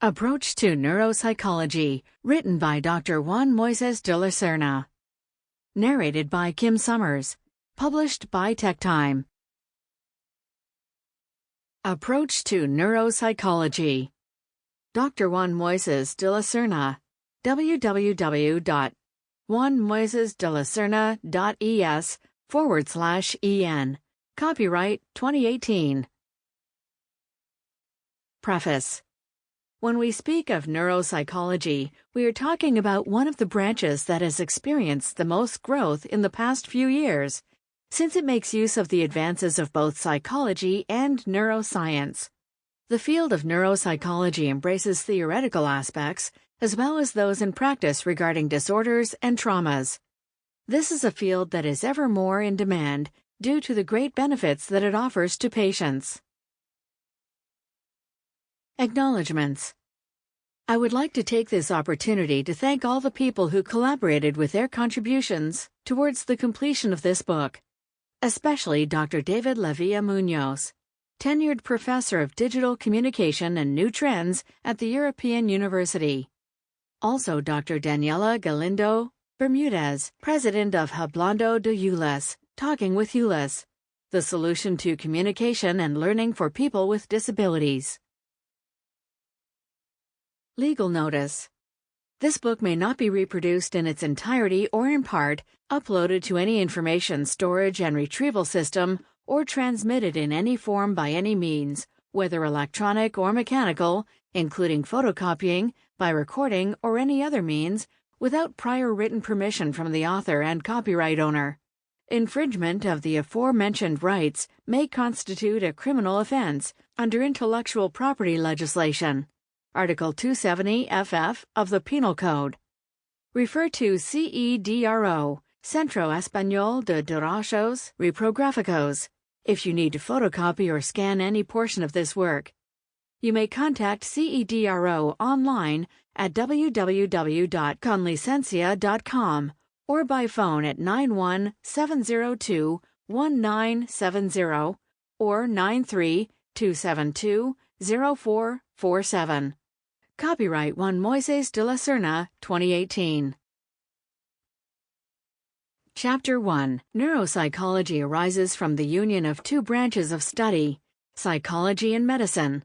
Approach to Neuropsychology, written by Dr. Juan Moisés de la Serna. Narrated by Kim Summers. Published by TekTime. Approach to Neuropsychology. Dr. Juan Moisés de la Serna. www.juanmoisesdelaserna.es/en. Copyright 2018. Preface. When we speak of neuropsychology, we are talking about one of the branches that has experienced the most growth in the past few years, since it makes use of the advances of both psychology and neuroscience. The field of neuropsychology embraces theoretical aspects, as well as those in practice regarding disorders and traumas. This is a field that is ever more in demand due to the great benefits that it offers to patients. Acknowledgements. I would like to take this opportunity to thank all the people who collaborated with their contributions towards the completion of this book, especially Dr. David Levilla Munoz, tenured professor of digital communication and new trends at the European University. Also Dr. Daniela Galindo Bermudez, president of Hablando de ULES, Talking with ULES, the solution to communication and learning for people with disabilities. Legal notice. This book may not be reproduced in its entirety or in part, uploaded to any information storage and retrieval system, or transmitted in any form by any means, whether electronic or mechanical, including photocopying, by recording, or any other means, without prior written permission from the author and copyright owner. Infringement of the aforementioned rights may constitute a criminal offense under intellectual property legislation. Article 270 FF of the Penal Code. Refer to CEDRO, Centro Español de Derechos Reprográficos, if you need to photocopy or scan any portion of this work. You may contact CEDRO online at www.conlicencia.com or by phone at 91702-1970 or 93-272-0447. Copyright Juan Moisés de la Serna, 2018. Chapter 1. Neuropsychology arises from the union of two branches of study, psychology and medicine.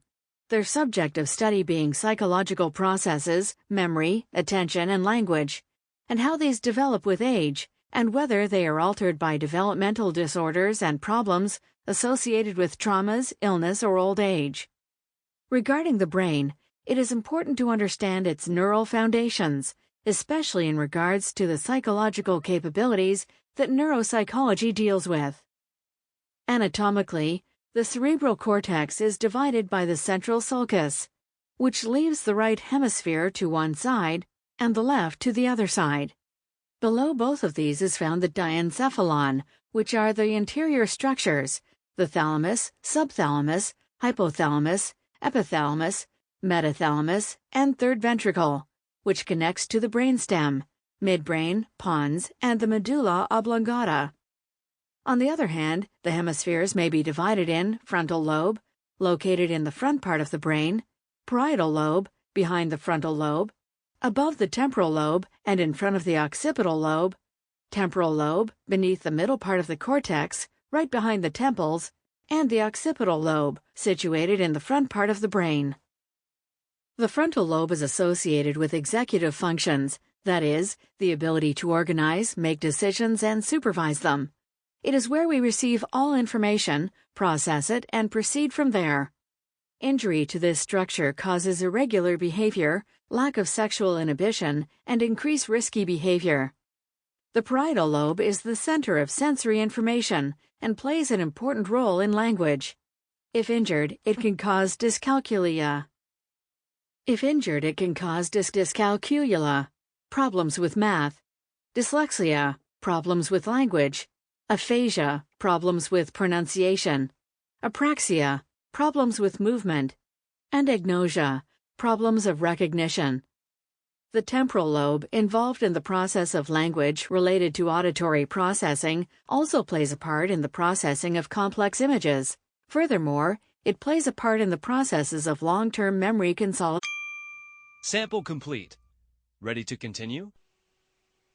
Their subject of study being psychological processes, memory, attention, and language, and how these develop with age, and whether they are altered by developmental disorders and problems associated with traumas, illness, or old age. Regarding the brain, it is important to understand its neural foundations, especially in regards to the psychological capabilities that neuropsychology deals with. Anatomically, the cerebral cortex is divided by the central sulcus, which leaves the right hemisphere to one side and the left to the other side. Below both of these is found the diencephalon, which are the interior structures, the thalamus, subthalamus, hypothalamus, epithalamus, metathalamus, and third ventricle, which connects to the brainstem, midbrain, pons, and the medulla oblongata. On the other hand, the hemispheres may be divided in frontal lobe, located in the front part of the brain, parietal lobe, behind the frontal lobe, above the temporal lobe and in front of the occipital lobe, temporal lobe, beneath the middle part of the cortex, right behind the temples, and the occipital lobe, situated in the front part of the brain. The frontal lobe is associated with executive functions, that is, the ability to organize, make decisions, and supervise them. It is where we receive all information, process it, and proceed from there. Injury to this structure causes irregular behavior, lack of sexual inhibition, and increased risky behavior. The parietal lobe is the center of sensory information and plays an important role in language. If injured, it can cause dyscalculia. Dyscalculia, problems with math, dyslexia, problems with language, aphasia, problems with pronunciation, apraxia, problems with movement, and agnosia, problems of recognition. The temporal lobe, involved in the process of language related to auditory processing, also plays a part in the processing of complex images. Furthermore, it plays a part in the processes of long-term memory consolidation. Sample complete. Ready to continue?